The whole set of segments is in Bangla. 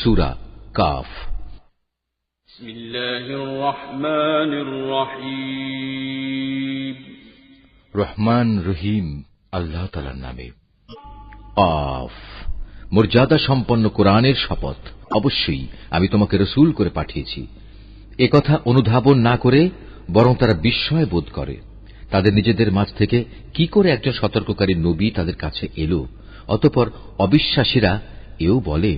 সূরা কাফ। বিসমিল্লাহির রহমানির রহিম। রহমান রহিম আল্লাহ তাআলার নামে। কাফ। মর্যাদা সম্পন্ন কোরআনের শপথ। অবশ্যই আমি তোমাকে রাসূল করে পাঠিয়েছি। একথা অনুধাবন না করে বরং তারা বিস্ময় বোধ করে। তাদের নিজেদের মাঝ থেকে কি করে একজন সতর্ককারী নবী তাদের কাছে এলো। অতঃপর অবিশ্বাসীরা এও বলে,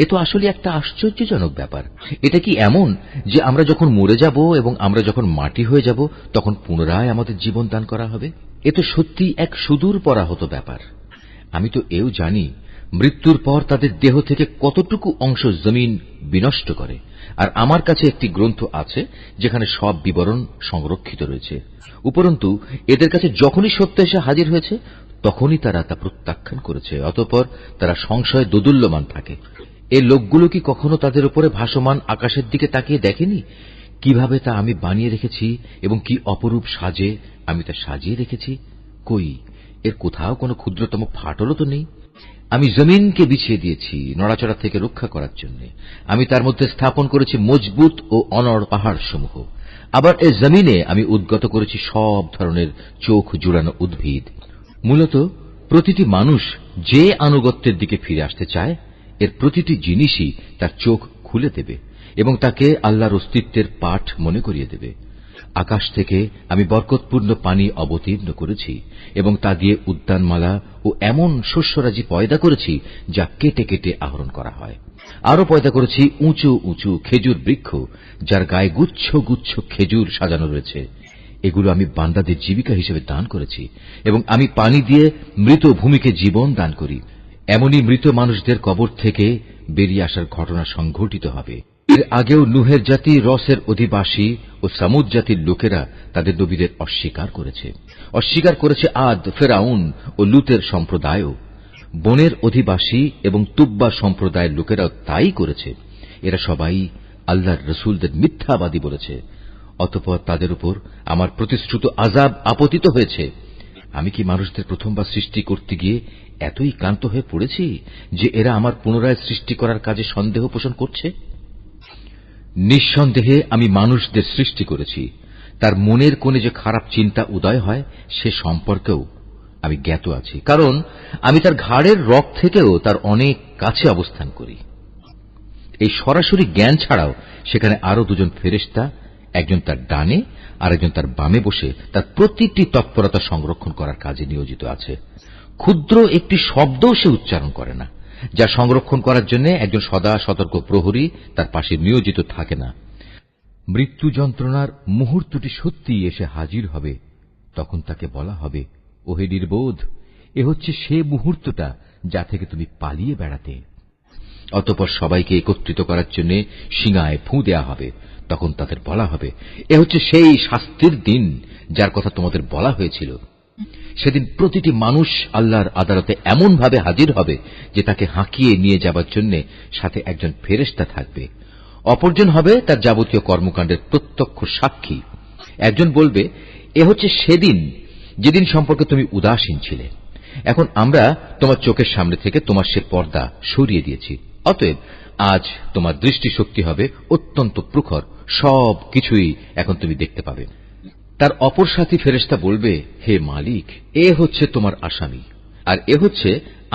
এ তো আসলে একটা আশ্চর্যজনক ব্যাপার। এটা কি এমন যে আমরা যখন মরে যাব এবং আমরা যখন মাটি হয়ে যাব তখন পুনরায় আমাদের জীবন দান করা হবে? এ তো সত্যি এক সুদূর পরাহত ব্যাপার। আমি তো এও জানি মৃত্যুর পর তাদের দেহ থেকে কতটুকু অংশ জমিন বিনষ্ট করে, আর আমার কাছে একটি গ্রন্থ আছে যেখানে সব বিবরণ সংরক্ষিত রয়েছে। উপরন্তু এদের কাছে যখনই সত্য এসে হাজির হয়েছে তখনই তারা তা প্রত্যাখ্যান করেছে। অতঃপর তারা সংশয়ে দোদুল্যমান থাকে। এই লোকগুলো কি কখনো তাদের উপরে ভাসমান আকাশের দিকে তাকিয়ে দেখেনি কিভাবে তা আমি বানিয়ে রেখেছি এবং কি অপরূপ সাজে আমি তা সাজিয়ে রেখেছি? কই, এর কোথাও কোনো ক্ষুদ্রতম ফাটলও তো নেই। আমি জমিনকে বিছিয়ে দিয়েছি নড়াচড়া থেকে রক্ষা করার জন্য। আমি তার মধ্যে স্থাপন করেছি মজবুত ও অনড় পাহাড় সমূহ। আবার এই জমিনে আমি উদ্গত করেছি সব ধরনের চোখ জুড়ানো উদ্ভিদ। মূলত প্রতিটি মানুষ যে আনুগত্যের দিকে ফিরে আসতে চায় এর প্রতিটি জিনিসই তার চোখ খুলে দেবে এবং তাকে আল্লাহর অস্তিত্বের পাঠ মনে করিয়ে দেবে। আকাশ থেকে আমি বরকতপূর্ণ পানি অবতীর্ণ করেছি এবং তা দিয়ে উদ্যানমালা ও এমন শস্যরাজি পয়দা করেছি যা কেটে কেটে আহরণ করা হয়। আরো পয়দা করেছি উঁচু উঁচু খেজুর বৃক্ষ যার গায়ে গুচ্ছ গুচ্ছ খেজুর সাজানো রয়েছে। এগুলো আমি বান্দাদের জীবিকা হিসেবে দান করেছি এবং আমি পানি দিয়ে মৃত ভূমিকে জীবন দান করি। এমনই মৃত মানুষদের কবর থেকে বেরিয়ে আসার ঘটনা সংঘটিত হবে। এর আগেও নুহের জাতি, রসের অধিবাসী ও সামুদ জাতির লোকেরা তাদের নবীদের অস্বীকার করেছে। অস্বীকার করেছে আদ, ফেরাউন ও লুতের সম্প্রদায়ও। বনের অধিবাসী এবং তুব্বা সম্প্রদায়ের লোকেরাও তাই করেছে। এরা সবাই আল্লাহর রসুলদের মিথ্যাবাদী বলেছে। অতঃপর তাদের উপর আমার প্রতিশ্রুত আযাব আপতিত হয়েছে। আমি কি মানুষদের প্রথমবার সৃষ্টি করতে গিয়ে এতই ক্লান্ত হয়ে পড়েছি যে এরা আমার পুনরায় সৃষ্টি করার কাজে সন্দেহ পোষণ করছে? নিঃসন্দেহে আমি মানুষদের সৃষ্টি করেছি। তার মনের কোণে যে খারাপ চিন্তা উদয় হয় সে সম্পর্কেও আমি জ্ঞাত আছি, কারণ আমি তার ঘাড়ের রগ থেকেও তার অনেক কাছে অবস্থান করি। এই সরাসরি জ্ঞান ছাড়াও সেখানে আরো দুজন ফেরেশতা, একজন তার ডানে আর একজন তার বামে বসে তার প্রতিটি তৎপরতা সংরক্ষণ করার কাজে নিয়োজিত আছে। ক্ষুদ্র একটি শব্দও সে উচ্চারণ করে না, যা সংরক্ষণ করার জন্য একজন সদা সতর্ক প্রহরী তার পাশে নিয়োজিত থাকে না। মৃত্যু যন্ত্রণার মুহূর্তটি সত্যিই এসে হাজির হবে। তখন তাকে বলা হবে, ওহে নির্বোধ, এ হচ্ছে সে মুহূর্তটা যা থেকে তুমি পালিয়ে বেড়াতে। অতঃপর সবাইকে একত্রিত করার জন্য শিঙায় ফুঁ দেয়া হবে। তখন তাদের বলা হবে, এ হচ্ছে সেই শাস্তির দিন যার কথা তোমাদের বলা হয়েছিল। সেদিন প্রতিটি মানুষ আল্লাহর আদালতে এমন ভাবে হাজির হবে যে তাকে হাঁকিয়ে নিয়ে যাবার জন্য সাথে একজন ফেরেশতা থাকবে। অপরজন হবে তার যাবতীয় কর্মকাণ্ডের প্রত্যক্ষ সাক্ষী। একজন বলবে, এ হচ্ছে সেদিন যেদিন সম্পর্কে তুমি উদাসীন ছিলে। এখন আমরা তোমার চোখের সামনে থেকে তোমার সে পর্দা সরিয়ে দিয়েছি। অতএব আজ তোমার দৃষ্টিশক্তি হবে অত্যন্ত প্রখর। সব কিছুই এখন তুমি দেখতে পাবে। তার অপর সাথী ফেরেশতা বলবে, হে মালিক, এ হচ্ছে তোমার আসামি, আর এ হচ্ছে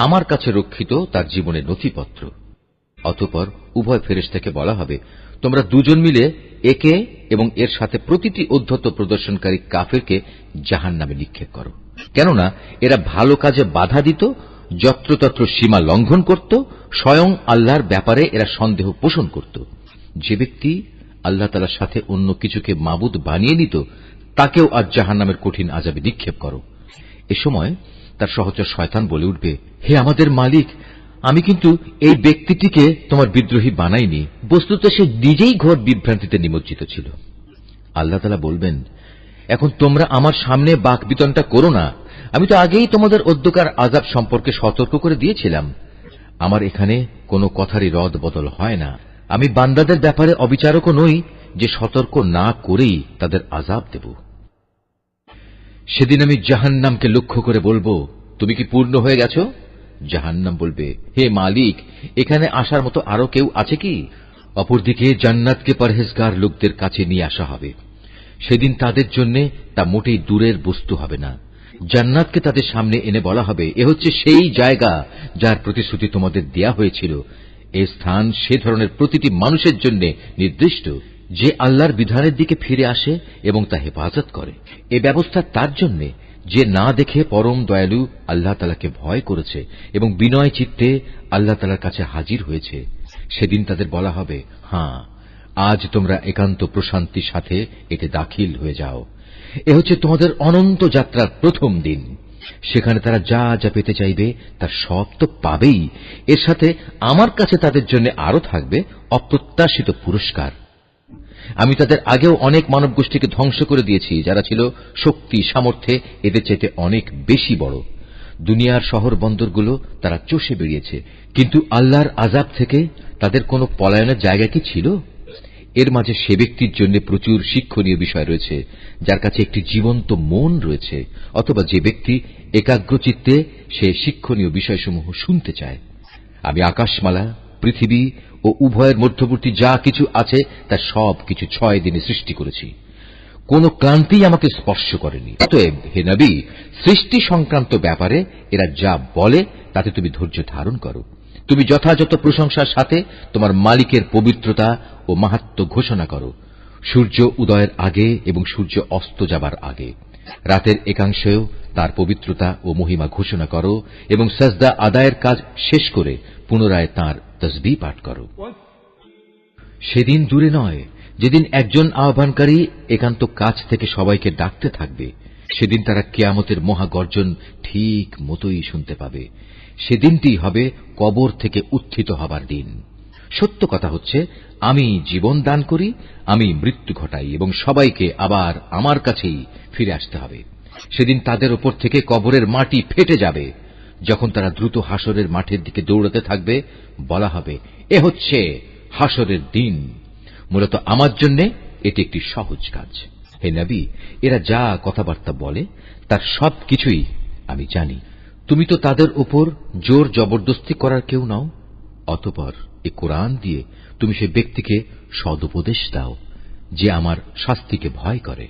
আমার কাছে রক্ষিত তার জীবনের নথিপত্র। অতঃপর উভয় ফেরেশতাকে বলা হবে, তোমরা দুজন মিলে একে এবং এর সাথে প্রতিটি অধ্যত্ত প্রদর্শনকারী কাফেরকে জাহান্নামে নিক্ষেপ করো। কেননা এরা ভালো কাজে বাধা দিত, যত্রতত্র সীমা লঙ্ঘন করত, স্বয়ং আল্লাহর ব্যাপারে এরা সন্দেহ পোষণ করত। যে ব্যক্তি আল্লাহ তাআলার সাথে অন্য কিছুকে মাবুদ বানিয়ে নিত তাকেও আজ জাহান্নামের কঠিন আযাবে নিক্ষেপ করো। এ সময় তার সহচর শয়তান বলে উঠবে, হে আমাদের মালিক, আমি কিন্তু এই ব্যক্তিটিকে তোমার বিদ্রোহী বানাইনি। বস্তুত সে নিজেই ঘোর বিভ্রান্তিতে নিমজ্জিত ছিল। আল্লাহ তাআলা বলবেন, এখন তোমরা আমার সামনে বাকবিতণ্ডা করো না। আমি তো আগেই তোমাদের অদ্যকার আযাব সম্পর্কে সতর্ক করে দিয়েছিলাম। আমার এখানে কোনো কথারই রদ বদল হয় না। আমি বান্দাদের ব্যাপারে অবিচারকও নই যে সতর্ক না করেই তাদের আযাব দেব। সেদিন আমি জাহান্নামকে লক্ষ্য করে বলবো, তুমি কি পূর্ণ হয়ে গেছো? জাহান্নাম বলবে, হে মালিক, এখানে আসার মতো আরো কেউ আছে কি? অপরদিকে জান্নাতকে পরহেজগার লোকদের কাছে নিয়ে আসা হবে। সেদিন তাদের জন্য তা মোটেই দূরের বস্তু হবে না। জান্নাতকে তাদের সামনে এনে বলা হবে, এ হচ্ছে সেই জায়গা যার প্রতিশ্রুতি তোমাদের দেয়া হয়েছিল। এ স্থান সে ধরনের প্রতিটি মানুষের জন্য নির্দিষ্ট যে আল্লাহর বিধানের দিকে ফিরে আসে এবং তা হেফাজত করে। এ ব্যবস্থা তার জন্য যে না দেখে পরম দয়ালু আল্লাহ তাআলাকে ভয় করেছে এবং বিনয় চিত্তে আল্লাহ তাআলার কাছে হাজির হয়েছে। সেদিন তাদের বলা হবে, হ্যাঁ, আজ তোমরা একান্ত প্রশান্তির সাথে এতে দাখিল হয়ে যাও। এ হচ্ছে তোমাদের অনন্ত যাত্রার প্রথম দিন। সেখানে তারা যা যা পেতে চাইবে তার সব তো পাবেই। এর সাথে আমার কাছে তাদের জন্য আরো থাকবে অপ্রত্যাশিত পুরস্কার। আমি তাদের আগেও অনেক মানব গোষ্ঠীকে ধ্বংস করে দিয়েছি, যারা ছিল শক্তি সামর্থ্যে এদের চাইতে অনেক বেশি বড়। দুনিয়ার শহর বন্দরগুলো তারা চষে বেরিয়েছে, কিন্তু আল্লাহর আযাব থেকে তাদের কোনো পলায়নের জায়গা কি ছিল? এর মাঝে সে ব্যক্তির জন্য প্রচুর শিক্ষণীয় বিষয় রয়েছে যার কাছে একটি জীবন্ত মন রয়েছে, অথবা যে ব্যক্তি একাগ্রচিত্তে সে শিক্ষণীয় বিষয়সমূহ শুনতে চায়। আমি আকাশমালা, পৃথিবী ও উভয়ের মধ্যবর্তী যা কিছু আছে তা সব কিছু 6 দিনে সৃষ্টি করেছি। কোন ক্লান্তি আমাকে স্পর্শ করেনি। অতএব হে নবী, সৃষ্টি সংক্রান্ত ব্যাপারে এরা যা বলে তাতে তুমি ধৈর্য ধারণ করো। তুমি যথাযথ প্রশংসার সাথে তোমার মালিকের পবিত্রতা ও মাহাত্ম্য ঘোষণা করো, সূর্য উদয়ের আগে এবং সূর্য অস্ত যাবার আগে। রাতের একাংশেও তার পবিত্রতা ও মহিমা ঘোষণা করো এবং সাজদা আদায়ের কাজ শেষ করে পুনরায় তাঁর তসবিহ পাঠ করো। সেদিন দূরে নয় যেদিন একজন আহ্বানকারী একান্ত কাছ থেকে সবাইকে ডাকতে থাকবে। সেদিন তারা কিয়ামতের মহাগর্জন ঠিক মতোই শুনতে পাবে। সেদিনটি হবে কবর থেকে উত্থিত হবার দিন। সত্য কথা হচ্ছে, আমি জীবন দান করি, আমি মৃত্যু ঘটাই এবং সবাইকে আবার আমার কাছেই ফিরে আসতে হবে। সেদিন তাদের ওপর থেকে কবরের মাটি ফেটে যাবে। যখন তারা দ্রুত হাসরের মাঠের দিকে দৌড়াতে থাকবে, বলা হবে, এ হচ্ছে হাসরের দিন। মূলত আমার জন্য এটি একটি সহজ কাজ। হে নবী, এরা যা কথাবার্তা বলে তার সব কিছুই আমি জানি। তুমি তো তাদের উপর জোর জবরদস্তি করার কেউ নও। অতঃপর এ কোরআন দিয়ে তুমি সে ব্যক্তিকে সদুপদেশ দাও যে আমার শাস্তিকে ভয় করে।